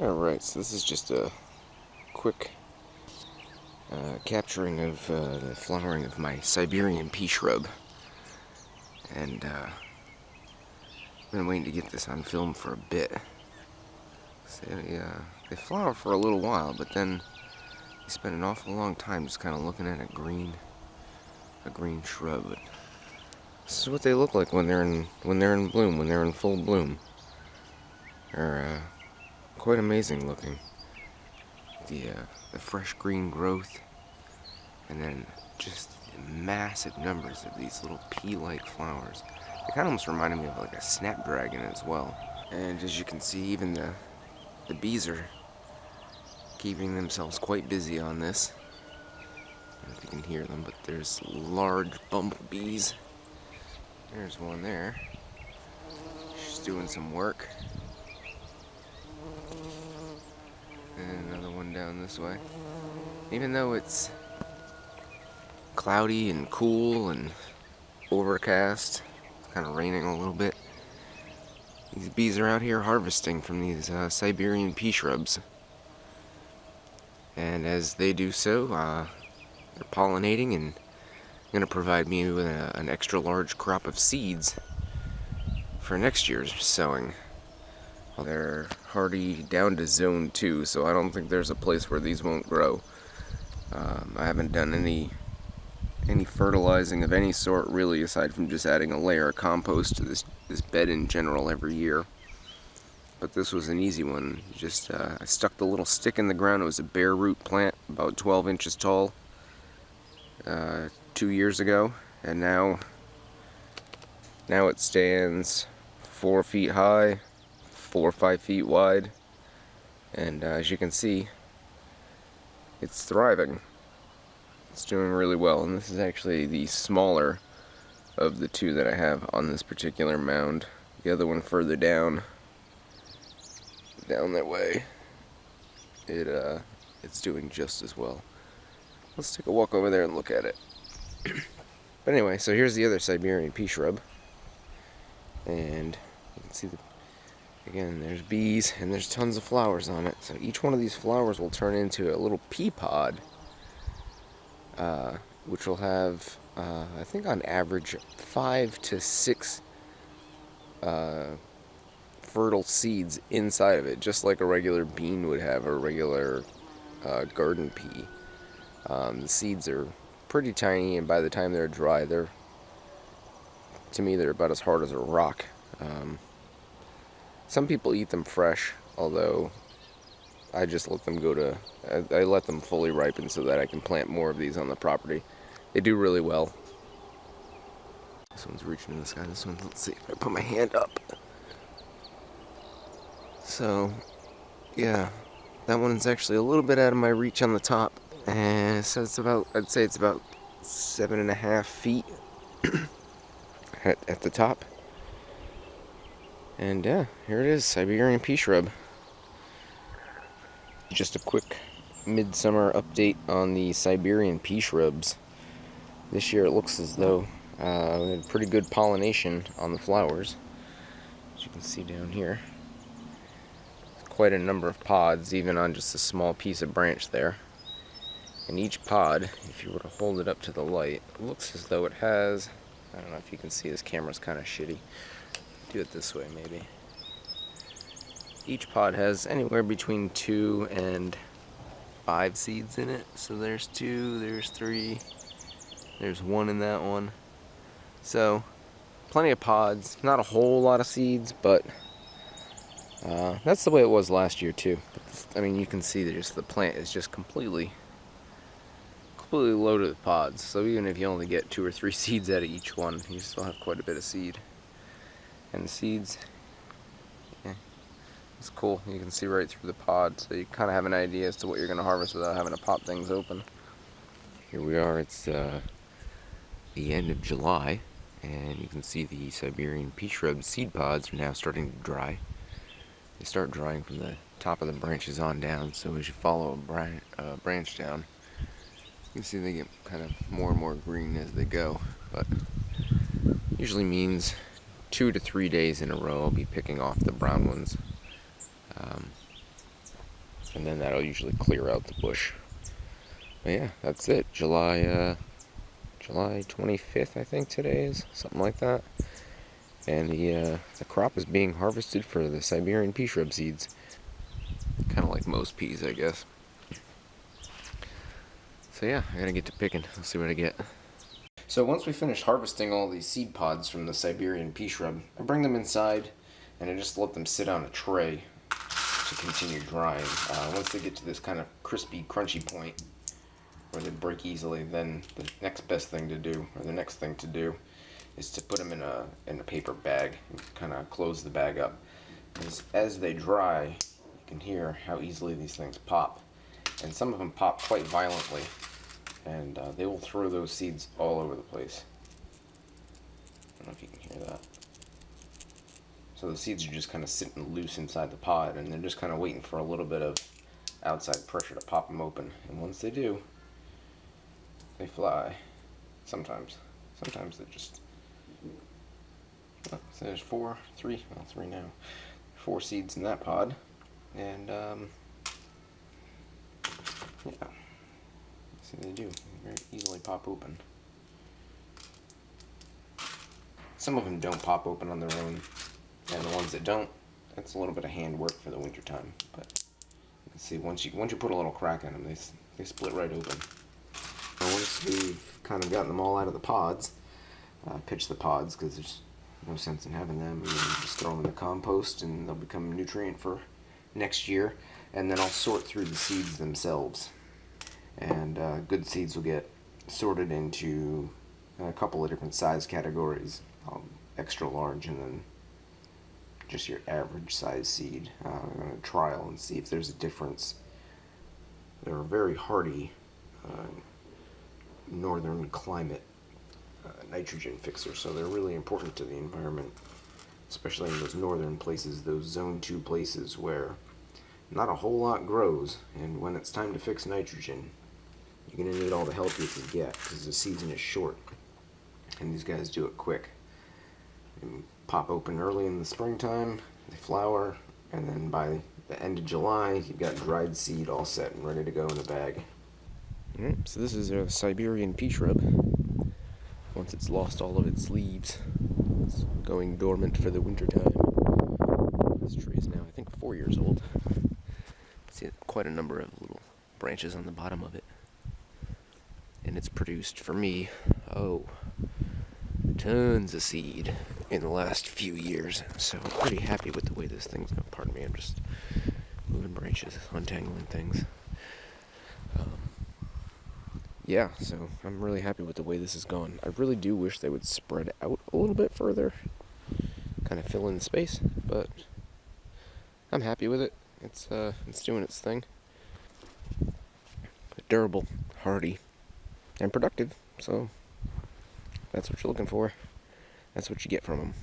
Alright, so this is just a quick capturing of the flowering of my Siberian Pea Shrub. And I've been waiting to get this on film for a bit. So, they flower for a little while, but then you spend an awful long time just kind of looking at a green shrub. But this is what they look like when they're in bloom, when they're in full bloom. They're quite amazing looking. The fresh green growth, and then just massive numbers of these little pea-like flowers. They kind of almost reminded me of like a snapdragon as well. And as you can see, even the bees are keeping themselves quite busy on this. I don't know if you can hear them, but there's large bumblebees. There's one there. She's doing some work. And another one down this way. Even though it's cloudy and cool and overcast, it's kind of raining a little bit, these bees are out here harvesting from these Siberian pea shrubs. And as they do so, they're pollinating and going to provide me with an extra large crop of seeds for next year's sowing. Well, they're hardy down to zone 2, so I don't think there's a place where these won't grow. I haven't done any fertilizing of any sort really, aside from just adding a layer of compost to this bed in general every year. But this was an easy one. Just I stuck the little stick in the ground. It was a bare root plant, about 12 inches tall, 2 years ago, and now it stands 4 feet high, 4 or 5 feet wide, and as you can see, it's thriving. It's doing really well, and this is actually the smaller of the two that I have on this particular mound. The other one further down that way, it's doing just as well. Let's take a walk over there and look at it. But anyway, so here's the other Siberian pea shrub, and you can see again, there's bees and there's tons of flowers on it. So each one of these flowers will turn into a little pea pod, which will have, I think on average, 5 to 6 fertile seeds inside of it, just like a regular bean would have, or a regular garden pea. The seeds are pretty tiny, and by the time they're dry, to me, they're about as hard as a rock. Some people eat them fresh, although I just let them I let them fully ripen so that I can plant more of these on the property. They do really well. This one's reaching in the sky. This one, let's see if I put my hand up. So, yeah, that one's actually a little bit out of my reach on the top. And so I'd say it's about 7.5 feet at the top. And yeah, here it is, Siberian pea shrub. Just a quick midsummer update on the Siberian pea shrubs. This year it looks as though we had pretty good pollination on the flowers. As you can see down here, quite a number of pods, even on just a small piece of branch there. And each pod, if you were to hold it up to the light, looks as though it has, I don't know if you can see, this camera's kind of shitty. Do it this way maybe. Each pod has anywhere between 2 and 5 seeds in it. So there's 2, there's 3, there's 1 in that one. So plenty of pods, not a whole lot of seeds, but that's the way it was last year too. I mean, you can see that the plant is just completely loaded with pods. So even if you only get 2 or 3 seeds out of each one, you still have quite a bit of seed. And the seeds, yeah, it's cool. You can see right through the pod, so you kind of have an idea as to what you're going to harvest without having to pop things open. Here we are. It's the end of July, and you can see the Siberian pea shrub seed pods are now starting to dry. They start drying from the top of the branches on down, so as you follow a branch down, you can see they get kind of more and more green as they go, but usually means 2 to 3 days in a row I'll be picking off the brown ones. and then that'll usually clear out the bush. But yeah, that's it. July 25th, I think today is, something like that. And the crop is being harvested for the Siberian pea shrub seeds. Kind of like most peas, I guess. So yeah, I gotta get to picking. Let's see what I get. So once we finish harvesting all these seed pods from the Siberian pea shrub, I bring them inside and I just let them sit on a tray to continue drying. Once they get to this kind of crispy, crunchy point where they break easily, then the next best thing to do, or the next thing to do, is to put them in a paper bag and kind of close the bag up. As they dry, you can hear how easily these things pop, and some of them pop quite violently, and they will throw those seeds all over the place. I don't know if you can hear that. So the seeds are just kind of sitting loose inside the pod, and they're just kind of waiting for a little bit of outside pressure to pop them open. And once they do, they fly. Sometimes they just... Oh, so there's three now. 4 seeds in that pod, and yeah. See, they do very easily pop open. Some of them don't pop open on their own, and the ones that don't, that's a little bit of hand work for the winter time. But you can see once you put a little crack in them, they split right open. Once we've kind of gotten them all out of the pods, pitch the pods because there's no sense in having them. You just throw them in the compost and they'll become nutrient for next year. And then I'll sort through the seeds themselves. And good seeds will get sorted into a couple of different size categories. Extra large and then just your average size seed. I'm going to trial and see if there's a difference. They're a very hardy northern climate nitrogen fixer, so they're really important to the environment, especially in those northern places, those zone 2 places where not a whole lot grows, and when it's time to fix nitrogen, you're going to need all the help you can get because the season is short, and these guys do it quick. They pop open early in the springtime, they flower, and then by the end of July, you've got dried seed all set and ready to go in a bag. Alright, so this is a Siberian pea shrub. Once it's lost all of its leaves, it's going dormant for the winter time. This tree is now, I think, 4 years old. See quite a number of little branches on the bottom of it. And it's produced, for me, tons of seed in the last few years. So I'm pretty happy with the way this thing's going. Pardon me, I'm just moving branches, untangling things. Yeah, so I'm really happy with the way this has gone. I really do wish they would spread out a little bit further, kind of fill in the space, but I'm happy with it. It's doing its thing. Durable, hardy, and productive, so that's what you're looking for. That's what you get from them.